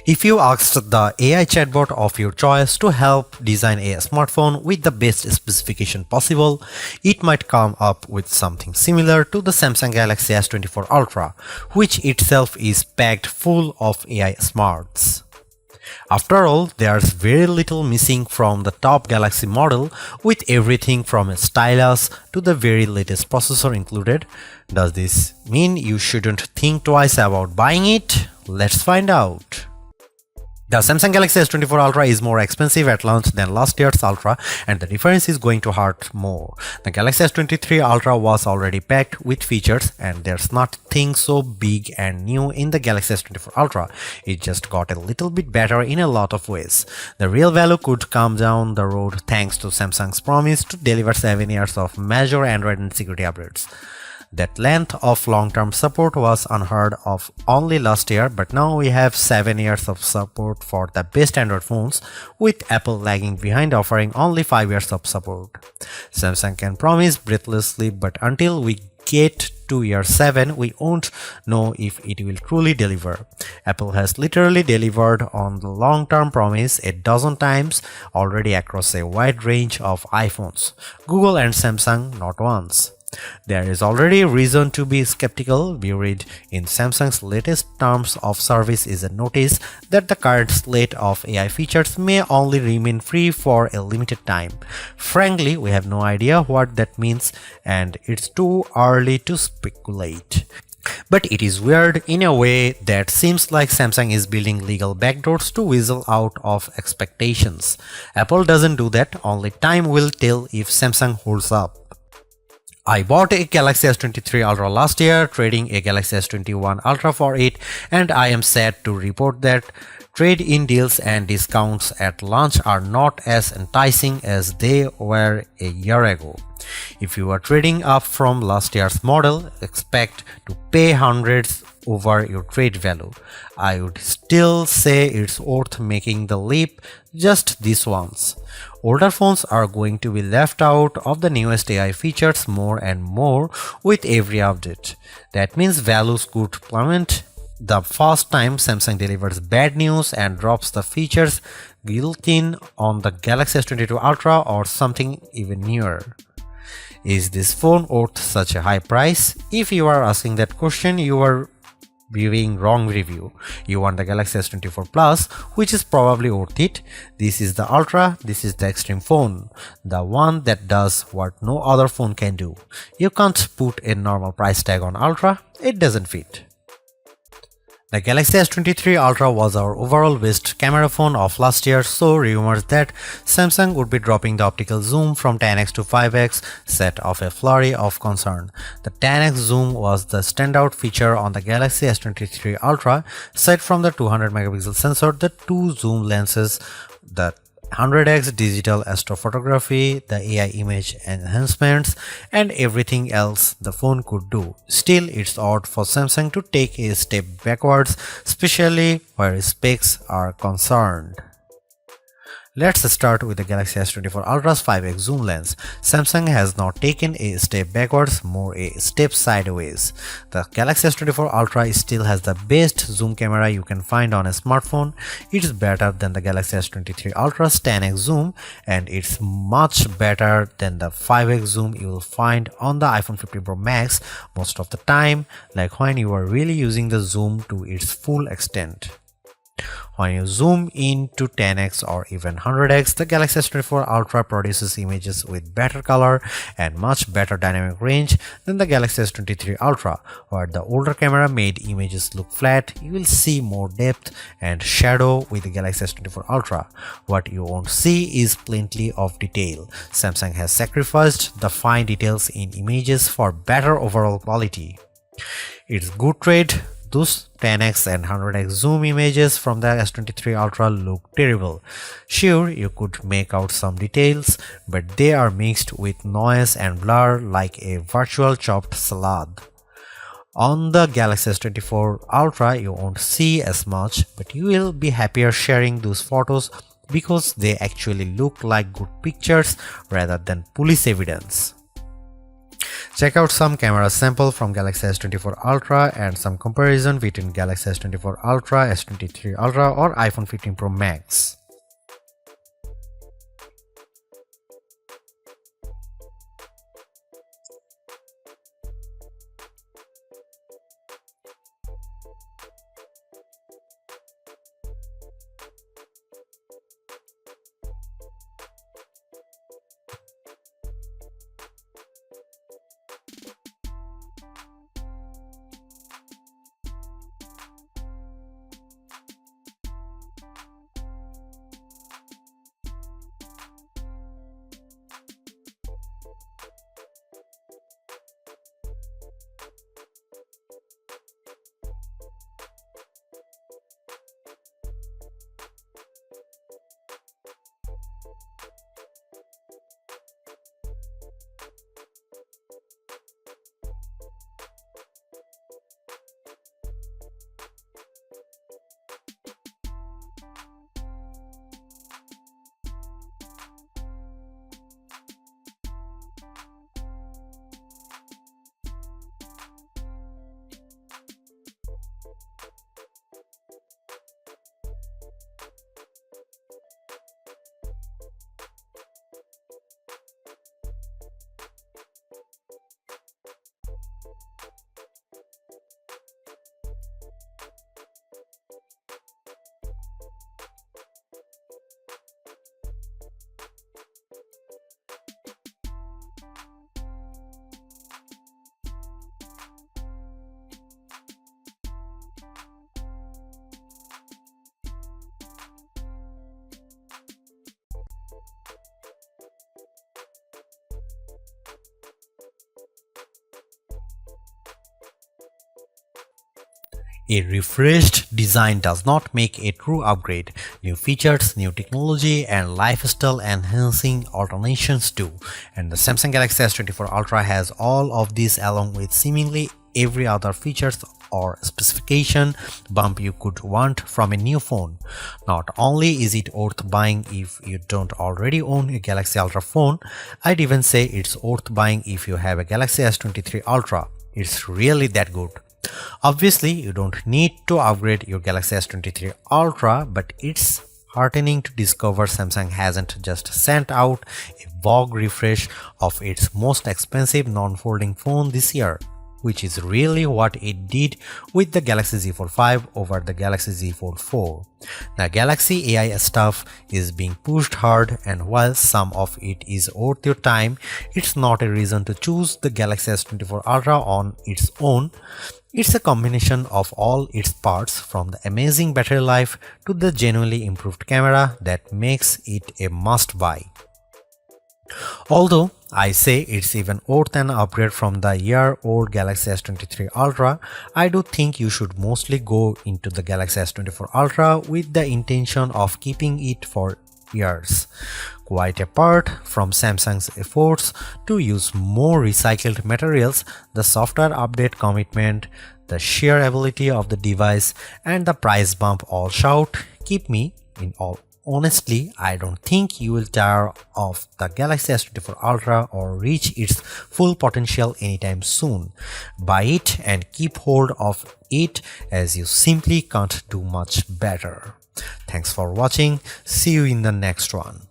If you asked the AI chatbot of your choice to help design a smartphone with the best specification possible, it might come up with something similar to the Samsung Galaxy S24 Ultra, which itself is packed full of AI smarts. After all, there's very little missing from the top Galaxy model, with everything from a stylus to the very latest processor included. Does this mean you shouldn't think twice about buying it? Let's find out. The Samsung Galaxy S24 Ultra is more expensive at launch than last year's Ultra, and the difference is going to hurt more. The Galaxy S23 Ultra was already packed with features, and there's nothing so big and new in the Galaxy S24 Ultra. It just got a little bit better in a lot of ways. The real value could come down the road thanks to Samsung's promise to deliver 7 years of major Android and security updates. That length of long-term support was unheard of only last year, but now we have 7 years of support for the best Android phones, with Apple lagging behind offering only 5 years of support. Samsung can promise breathlessly, but until we get to year 7, we won't know if it will truly deliver. Apple has literally delivered on the long-term promise a dozen times already across a wide range of iPhones. Google and Samsung not once. There is already reason to be skeptical. We read in Samsung's latest terms of service is a notice that the current slate of AI features may only remain free for a limited time. Frankly, we have no idea what that means, and it's too early to speculate. But it is weird in a way that seems like Samsung is building legal backdoors to weasel out of expectations. Apple doesn't do that, only time will tell if Samsung holds up. I bought a Galaxy S23 Ultra last year, trading a Galaxy S21 Ultra for it, and I am sad to report that trade-in deals and discounts at launch are not as enticing as they were a year ago. If you are trading up from last year's model, expect to pay hundreds over your trade value. I would still say it's worth making the leap just this once. Older phones are going to be left out of the newest AI features more and more with every update. That means values could plummet the first time Samsung delivers bad news and drops the features built-in on the Galaxy S22 Ultra or something even newer. Is this phone worth such a high price? If you are asking that question, you are viewing wrong review. You want the Galaxy S24 Plus, which is probably worth it. This is the Ultra, this is the extreme phone, the one that does what no other phone can do. You can't put a normal price tag on Ultra, it doesn't fit. The Galaxy S23 Ultra was our overall best camera phone of last year, so rumors that Samsung would be dropping the optical zoom from 10x to 5x set off a flurry of concern. The 10x zoom was the standout feature on the Galaxy S23 Ultra. Aside from the 200 megapixel sensor, the two zoom lenses, the 100x digital astrophotography, the AI image enhancements, and everything else the phone could do. Still, it's odd for Samsung to take a step backwards, especially where specs are concerned. Let's start with the Galaxy S24 Ultra's 5x zoom lens. Samsung has not taken a step backwards, more a step sideways. The Galaxy S24 Ultra still has the best zoom camera you can find on a smartphone. It's better than the Galaxy S23 Ultra's 10x zoom, and it's much better than the 5x zoom you will find on the iPhone 15 Pro Max most of the time, like when you are really using the zoom to its full extent. When you zoom in to 10x or even 100x, the Galaxy S24 Ultra produces images with better color and much better dynamic range than the Galaxy S23 Ultra. Where the older camera made images look flat, you will see more depth and shadow with the Galaxy S24 Ultra. What you won't see is plenty of detail. Samsung has sacrificed the fine details in images for better overall quality. It's good trade. Those 10x and 100x zoom images from the S23 Ultra look terrible. Sure, you could make out some details, but they are mixed with noise and blur like a virtual chopped salad. On the Galaxy S24 Ultra, you won't see as much, but you will be happier sharing those photos because they actually look like good pictures rather than police evidence. Check out some camera sample from Galaxy S24 Ultra and some comparison between Galaxy S24 Ultra, S23 Ultra or iPhone 15 Pro Max. A refreshed design does not make a true upgrade. New features, new technology, and lifestyle enhancing alternations do. And the Samsung Galaxy S24 Ultra has all of these along with seemingly every other features or specification bump you could want from a new phone. Not only is it worth buying if you don't already own a Galaxy Ultra phone, I'd even say it's worth buying if you have a Galaxy S23 Ultra. It's really that good. Obviously, you don't need to upgrade your Galaxy S23 Ultra, but it's heartening to discover Samsung hasn't just sent out a vogue refresh of its most expensive non-folding phone this year, which is really what it did with the Galaxy Z Fold 5 over the Galaxy Z Fold 4. The Galaxy AI stuff is being pushed hard, and while some of it is worth your time, it's not a reason to choose the Galaxy S24 Ultra on its own. It's a combination of all its parts, from the amazing battery life to the genuinely improved camera, that makes it a must-buy. Although I say it's even worth an upgrade from the year-old Galaxy S23 Ultra, I do think you should mostly go into the Galaxy S24 Ultra with the intention of keeping it for years. Quite apart from Samsung's efforts to use more recycled materials, the software update commitment, the sheer ability of the device, and the price bump all shout, keep me in all. Honestly, I don't think you will tire of the Galaxy S24 Ultra or reach its full potential anytime soon. Buy it and keep hold of it, as you simply can't do much better. Thanks for watching. See you in the next one.